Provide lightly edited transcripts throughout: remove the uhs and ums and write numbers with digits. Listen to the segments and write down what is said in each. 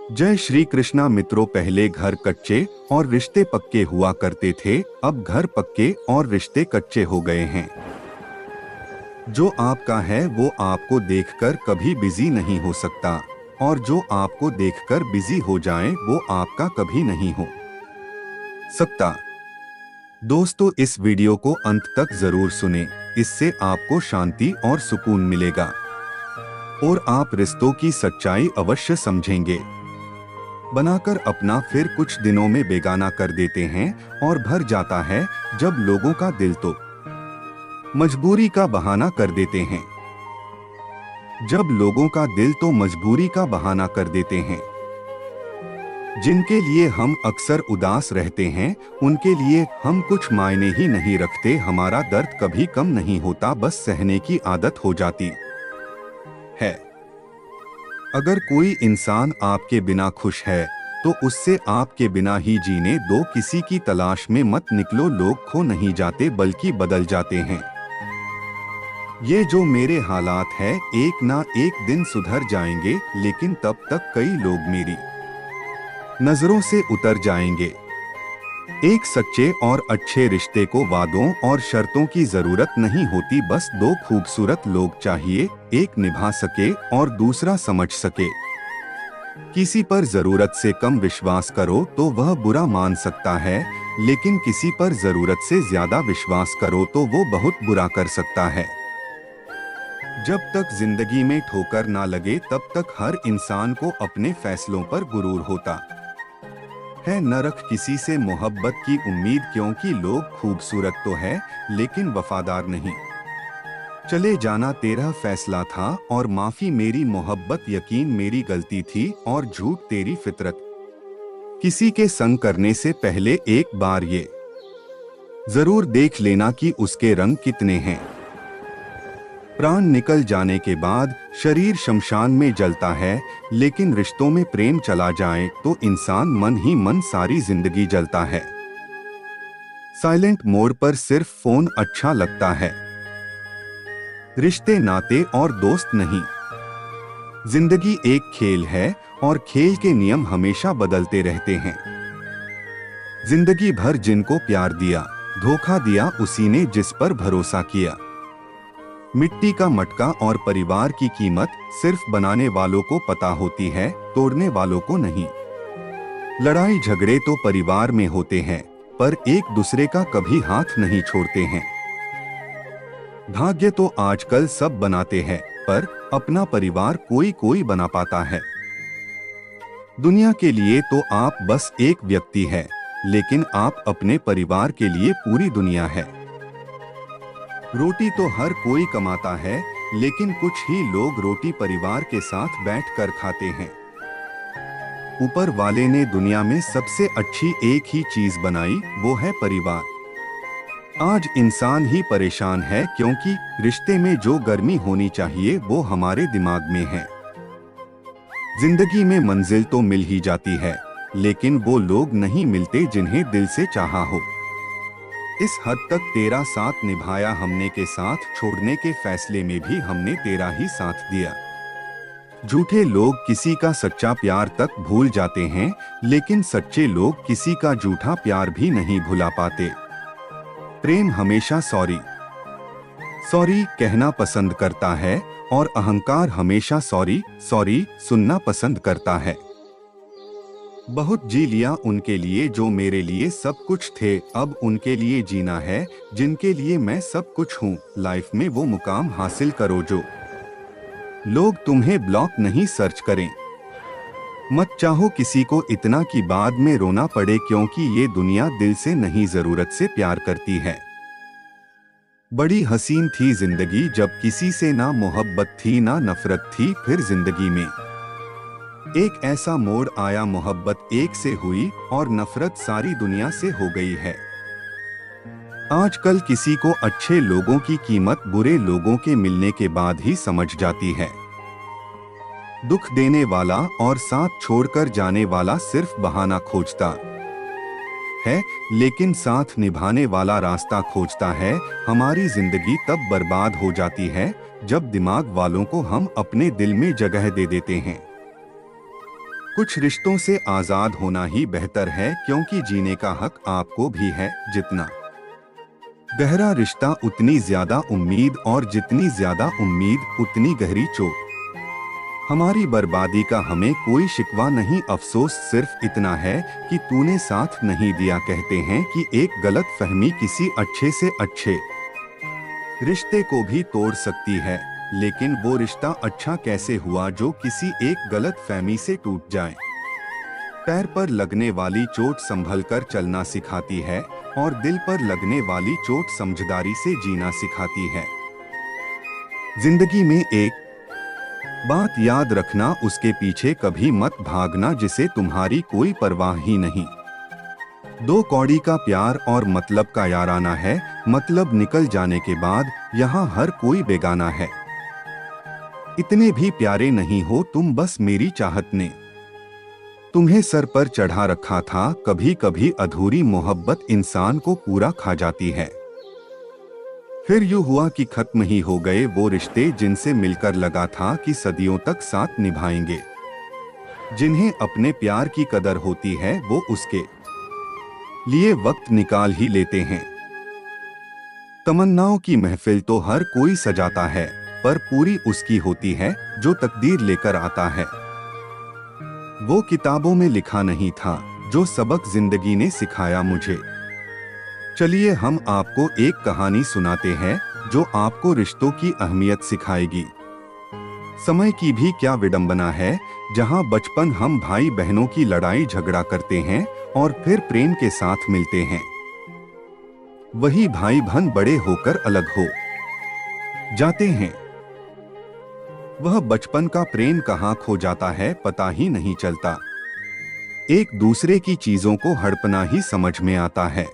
जय श्री कृष्णा मित्रों, पहले घर कच्चे और रिश्ते पक्के हुआ करते थे, अब घर पक्के और रिश्ते कच्चे हो गए हैं। जो आपका है वो आपको देखकर कभी बिजी नहीं हो सकता और जो आपको देखकर बिजी हो जाए वो आपका कभी नहीं हो सकता। दोस्तों, इस वीडियो को अंत तक जरूर सुने, इससे आपको शांति और सुकून मिलेगा और आप रिश्तों की सच्चाई अवश्य समझेंगे। बनाकर अपना फिर कुछ दिनों में बेगाना कर देते हैं और भर जाता है जब लोगों का दिल तो मजबूरी का बहाना कर देते हैं। जब लोगों का दिल तो मजबूरी का बहाना कर देते हैं। जिनके लिए हम अक्सर उदास रहते हैं उनके लिए हम कुछ मायने ही नहीं रखते। हमारा दर्द कभी कम नहीं होता, बस सहने की आदत हो जाती है। अगर कोई इंसान आपके बिना खुश है तो उससे आपके बिना ही जीने दो। किसी की तलाश में मत निकलो, लोग खो नहीं जाते बल्कि बदल जाते हैं। ये जो मेरे हालात है एक ना एक दिन सुधर जाएंगे, लेकिन तब तक कई लोग मेरी नजरों से उतर जाएंगे। एक सच्चे और अच्छे रिश्ते को वादों और शर्तों की जरूरत नहीं होती, बस दो खूबसूरत लोग चाहिए, एक निभा सके और दूसरा समझ सके। किसी पर जरूरत से कम विश्वास करो तो वह बुरा मान सकता है, लेकिन किसी पर जरूरत से ज्यादा विश्वास करो तो वो बहुत बुरा कर सकता है। जब तक जिंदगी में ठोकर ना लगे तब तक हर इंसान को अपने फैसलों पर गुरूर होता है। न रख किसी से मोहब्बत की उम्मीद, क्योंकि लोग खूबसूरत तो है लेकिन वफादार नहीं। चले जाना तेरा फैसला था और माफी मेरी मोहब्बत, यकीन मेरी गलती थी और झूठ तेरी फितरत। किसी के संग करने से पहले एक बार ये जरूर देख लेना कि उसके रंग कितने हैं। प्राण निकल जाने के बाद शरीर शमशान में जलता है, लेकिन रिश्तों में प्रेम चला जाए तो इंसान मन ही मन सारी जिंदगी जलता है। साइलेंट मोड पर सिर्फ फोन अच्छा लगता है, रिश्ते नाते और दोस्त नहीं। जिंदगी एक खेल है और खेल के नियम हमेशा बदलते रहते हैं। जिंदगी भर जिनको प्यार दिया, धोखा दिया उसी ने जिस पर भरोसा किया। मिट्टी का मटका और परिवार की कीमत सिर्फ बनाने वालों को पता होती है, तोड़ने वालों को नहीं। लड़ाई झगड़े तो परिवार में होते हैं, पर एक दूसरे का कभी हाथ नहीं छोड़ते हैं। भाग्य तो आजकल सब बनाते हैं, पर अपना परिवार कोई कोई बना पाता है। दुनिया के लिए तो आप बस एक व्यक्ति है, लेकिन आप अपने परिवार के लिए पूरी दुनिया है। रोटी तो हर कोई कमाता है, लेकिन कुछ ही लोग रोटी परिवार के साथ बैठकर खाते हैं। ऊपर वाले ने दुनिया में सबसे अच्छी एक ही चीज बनाई, वो है परिवार। आज इंसान ही परेशान है, क्योंकि रिश्ते में जो गर्मी होनी चाहिए वो हमारे दिमाग में है। जिंदगी में मंजिल तो मिल ही जाती है, लेकिन वो लोग नहीं मिलते जिन्हें दिल से चाहा हो। इस हद तक तेरा साथ निभाया हमने के साथ छोड़ने के फैसले में भी हमने तेरा ही साथ दिया। झूठे लोग किसी का सच्चा प्यार तक भूल जाते हैं, लेकिन सच्चे लोग किसी का झूठा प्यार भी नहीं भुला पाते। प्रेम हमेशा सॉरी सॉरी कहना पसंद करता है और अहंकार हमेशा सॉरी सॉरी सुनना पसंद करता है। बहुत जी लिया उनके लिए जो मेरे लिए सब कुछ थे, अब उनके लिए जीना है जिनके लिए मैं सब कुछ हूँ। लाइफ में वो मुकाम हासिल करो जो लोग तुम्हें ब्लॉक नहीं सर्च करें। मत चाहो किसी को इतना कि बाद में रोना पड़े, क्योंकि ये दुनिया दिल से नहीं जरूरत से प्यार करती है। बड़ी हसीन थी जिंदगी जब किसी से ना मोहब्बत थी ना नफरत थी। फिर जिंदगी में एक ऐसा मोड़ आया, मोहब्बत एक से हुई और नफरत सारी दुनिया से हो गई है। आजकल किसी को अच्छे लोगों की कीमत बुरे लोगों के मिलने के बाद ही समझ जाती है। दुख देने वाला और साथ छोड़कर जाने वाला सिर्फ बहाना खोजता है, लेकिन साथ निभाने वाला रास्ता खोजता है। हमारी जिंदगी तब बर्बाद हो जाती है जब दिमाग वालों को हम अपने दिल में जगह दे देते हैं। कुछ रिश्तों से आजाद होना ही बेहतर है, क्योंकि जीने का हक आपको भी है। जितना गहरा रिश्ता उतनी ज्यादा उम्मीद, और जितनी ज्यादा उम्मीद उतनी गहरी चोट। हमारी बर्बादी का हमें कोई शिकवा नहीं, अफसोस सिर्फ इतना है कि तूने साथ नहीं दिया। कहते हैं कि एक गलत फहमी किसी अच्छे से अच्छे रिश्ते को भी तोड़ सकती है, लेकिन वो रिश्ता अच्छा कैसे हुआ जो किसी एक गलत फहमी से टूट जाए। पैर पर लगने वाली चोट संभल कर चलना सिखाती है, और दिल पर लगने वाली चोट समझदारी से जीना सिखाती है। जिंदगी में एक बात याद रखना, उसके पीछे कभी मत भागना जिसे तुम्हारी कोई परवाह ही नहीं। दो कौड़ी का प्यार और मतलब का याराना है, मतलब निकल जाने के बाद यहाँ हर कोई बेगाना है। इतने भी प्यारे नहीं हो तुम, बस मेरी चाहत ने तुम्हें सर पर चढ़ा रखा था। कभी कभी अधूरी मोहब्बत इंसान को पूरा खा जाती है। फिर यूं हुआ कि खत्म ही हो गए वो रिश्ते जिनसे मिलकर लगा था कि सदियों तक साथ निभाएंगे। जिन्हें अपने प्यार की कदर होती है वो उसके लिए वक्त निकाल ही लेते हैं। तमन्नाओं की महफिल तो हर कोई सजाता है, पर पूरी उसकी होती है जो तकदीर लेकर आता है। वो किताबों में लिखा नहीं था जो सबक जिंदगी ने सिखाया मुझे। चलिए हम आपको एक कहानी सुनाते हैं जो आपको रिश्तों की अहमियत सिखाएगी। समय की भी क्या विडंबना है, जहां बचपन हम भाई बहनों की लड़ाई झगड़ा करते हैं और फिर प्रेम के साथ मिलते हैं। वही भाई बहन बड़े होकर अलग हो जाते हैं। वह बचपन का प्रेम कहां खो जाता है पता ही नहीं चलता। एक दूसरे की चीजों को हड़पना ही समझ में आता है।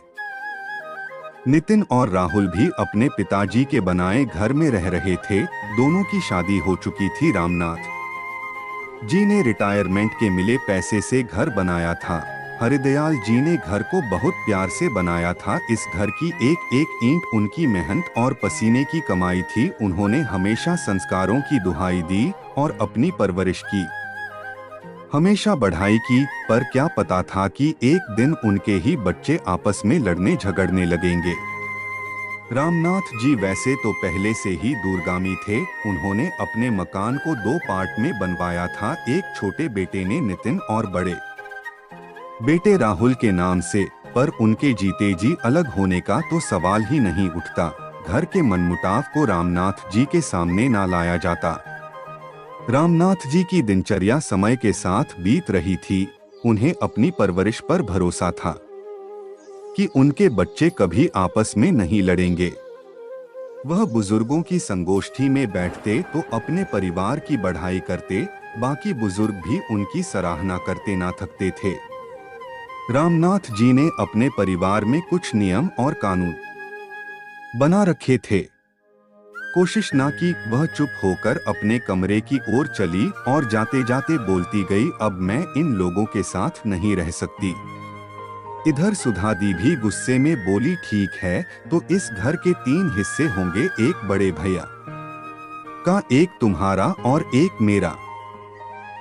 नितिन और राहुल भी अपने पिताजी के बनाए घर में रह रहे थे। दोनों की शादी हो चुकी थी। रामनाथ जी ने रिटायरमेंट के मिले पैसे से घर बनाया था। हरिदयाल जी ने घर को बहुत प्यार से बनाया था। इस घर की एक एक ईंट उनकी मेहनत और पसीने की कमाई थी। उन्होंने हमेशा संस्कारों की दुहाई दी और अपनी परवरिश की हमेशा बढ़ाई की, पर क्या पता था कि एक दिन उनके ही बच्चे आपस में लड़ने झगड़ने लगेंगे। रामनाथ जी वैसे तो पहले से ही दूरगामी थे। उन्होंने अपने मकान को 2 पार्ट में बनवाया था। एक छोटे बेटे ने नितिन और बड़े बेटे राहुल के नाम से, पर उनके जीते जी अलग होने का तो सवाल ही नहीं उठता। घर के मनमुटाव को रामनाथ जी के सामने ना लाया जाता। रामनाथ जी की दिनचर्या समय के साथ बीत रही थी। उन्हें अपनी परवरिश पर भरोसा था कि उनके बच्चे कभी आपस में नहीं लड़ेंगे। वह बुजुर्गों की संगोष्ठी में बैठते तो अपने परिवार की बढ़ाई करते, बाकी बुजुर्ग भी उनकी सराहना करते ना थकते थे। रामनाथ जी ने अपने परिवार में कुछ नियम और कानून बना रखे थे। कोशिश ना की, वह चुप होकर अपने कमरे की ओर चली और जाते जाते बोलती गई, अब मैं इन लोगों के साथ नहीं रह सकती। इधर सुधा दी भी गुस्से में बोली, ठीक है तो इस घर के 3 हिस्से होंगे, एक बड़े भैया का, एक तुम्हारा और एक मेरा।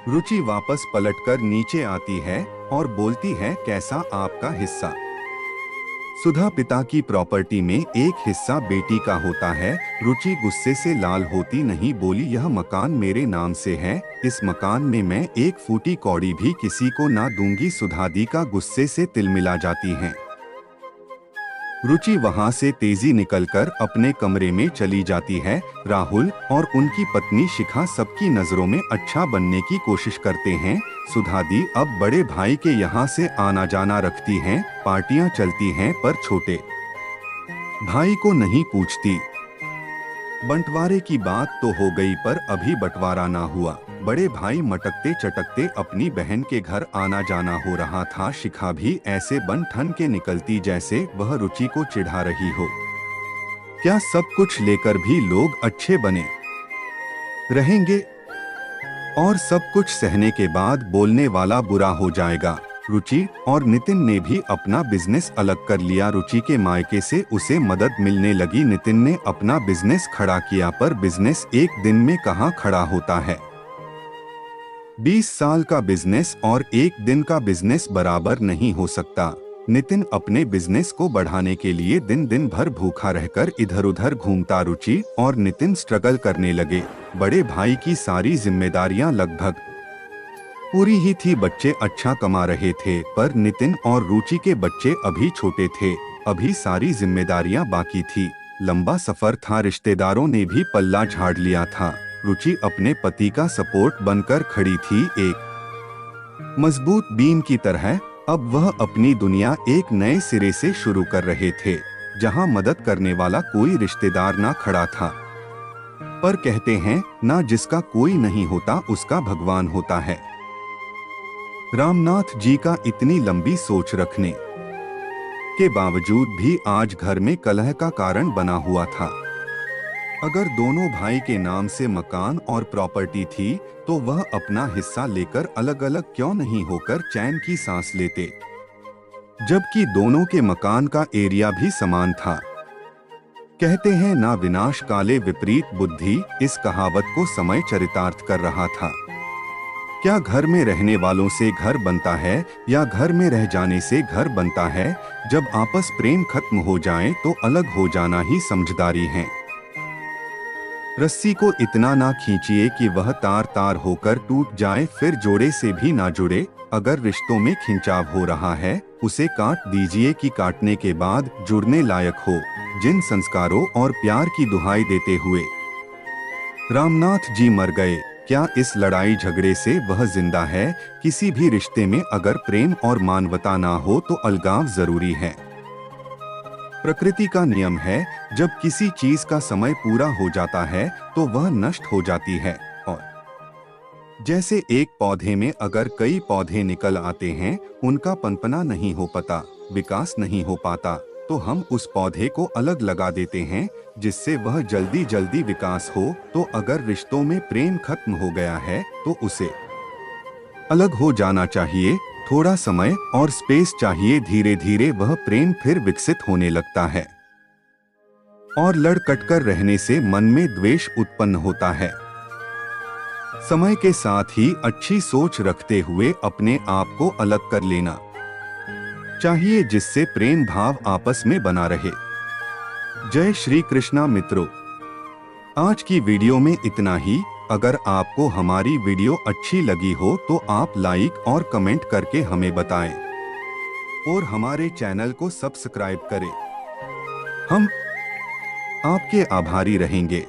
रुचि वापस पलटकर नीचे आती है और बोलती है, कैसा आपका हिस्सा? सुधा पिता की प्रॉपर्टी में एक हिस्सा बेटी का होता है। रुचि गुस्से से लाल होती नहीं बोली, यह मकान मेरे नाम से है, इस मकान में मैं एक फूटी कौड़ी भी किसी को ना दूंगी। सुधा दी का गुस्से से तिलमिला जाती हैं। रुचि वहां से तेजी निकलकर अपने कमरे में चली जाती है। राहुल और उनकी पत्नी शिखा सबकी नजरों में अच्छा बनने की कोशिश करते हैं। सुधा दी अब बड़े भाई के यहाँ से आना जाना रखती हैं। पार्टियां चलती हैं पर छोटे भाई को नहीं पूछती। बंटवारे की बात तो हो गई पर अभी बंटवारा ना हुआ। बड़े भाई मटकते चटकते अपनी बहन के घर आना जाना हो रहा था। शिखा भी ऐसे बन ठन के निकलती जैसे वह रुचि को चिढ़ा रही हो। क्या सब कुछ लेकर भी लोग अच्छे बने रहेंगे और सब कुछ सहने के बाद बोलने वाला बुरा हो जाएगा। रुचि और नितिन ने भी अपना बिजनेस अलग कर लिया। रुचि के मायके से उसे मदद मिलने लगी। नितिन ने अपना बिजनेस खड़ा किया, पर बिजनेस एक दिन में कहां खड़ा होता है। 20 साल का बिजनेस और एक दिन का बिजनेस बराबर नहीं हो सकता। नितिन अपने बिजनेस को बढ़ाने के लिए दिन दिन भर भूखा रहकर इधर उधर घूमता। रुचि और नितिन स्ट्रगल करने लगे। बड़े भाई की सारी जिम्मेदारियां लगभग पूरी ही थी। बच्चे अच्छा कमा रहे थे, पर नितिन और रुचि के बच्चे अभी छोटे थे। अभी सारी जिम्मेदारियां बाकी थी। लंबा सफर था। रिश्तेदारों ने भी पल्ला झाड़ लिया था। रुचि अपने पति का सपोर्ट बनकर खड़ी थी, एक मजबूत बीम की तरह। अब वह अपनी दुनिया एक नए सिरे से शुरू कर रहे थे, जहां मदद करने वाला कोई रिश्तेदार ना खड़ा था। पर कहते हैं ना, जिसका कोई नहीं होता उसका भगवान होता है। रामनाथ जी का इतनी लंबी सोच रखने के बावजूद भी आज घर में कलह का कारण बना हुआ था। अगर दोनों भाई के नाम से मकान और प्रॉपर्टी थी, तो वह अपना हिस्सा लेकर अलग अलग क्यों नहीं होकर चैन की सांस लेते, जबकि दोनों के मकान का एरिया भी समान था। कहते हैं ना, विनाश काले विपरीत बुद्धि। इस कहावत को समय चरितार्थ कर रहा था। क्या घर में रहने वालों से घर बनता है या घर में रह जाने से घर बनता है? जब आपस प्रेम खत्म हो जाए तो अलग हो जाना ही समझदारी है। रस्सी को इतना ना खींचिए कि वह तार तार होकर टूट जाए, फिर जोड़े से भी ना जुड़े। अगर रिश्तों में खिंचाव हो रहा है, उसे काट दीजिए कि काटने के बाद जुड़ने लायक हो। जिन संस्कारों और प्यार की दुहाई देते हुए रामनाथ जी मर गए, क्या इस लड़ाई झगड़े से वह जिंदा है? किसी भी रिश्ते में अगर प्रेम और मानवता ना हो तो अलगाव जरूरी है। प्रकृति का नियम है, जब किसी चीज का समय पूरा हो जाता है तो वह नष्ट हो जाती है। और जैसे एक पौधे में अगर कई पौधे निकल आते हैं, उनका पनपना नहीं हो पाता, विकास नहीं हो पाता, तो हम उस पौधे को अलग लगा देते हैं, जिससे वह जल्दी जल्दी विकास हो। तो अगर रिश्तों में प्रेम खत्म हो गया है तो उसे अलग हो जाना चाहिए। थोड़ा समय और स्पेस चाहिए। धीरे धीरे वह प्रेम फिर विकसित होने लगता है। और लड़ कटकर रहने से मन में द्वेष उत्पन्न होता है। समय के साथ ही अच्छी सोच रखते हुए अपने आप को अलग कर लेना चाहिए, जिससे प्रेम भाव आपस में बना रहे। जय श्री कृष्णा मित्रों, आज की वीडियो में इतना ही। अगर आपको हमारी वीडियो अच्छी लगी हो तो आप लाइक और कमेंट करके हमें बताएं और हमारे चैनल को सब्सक्राइब करें। हम आपके आभारी रहेंगे।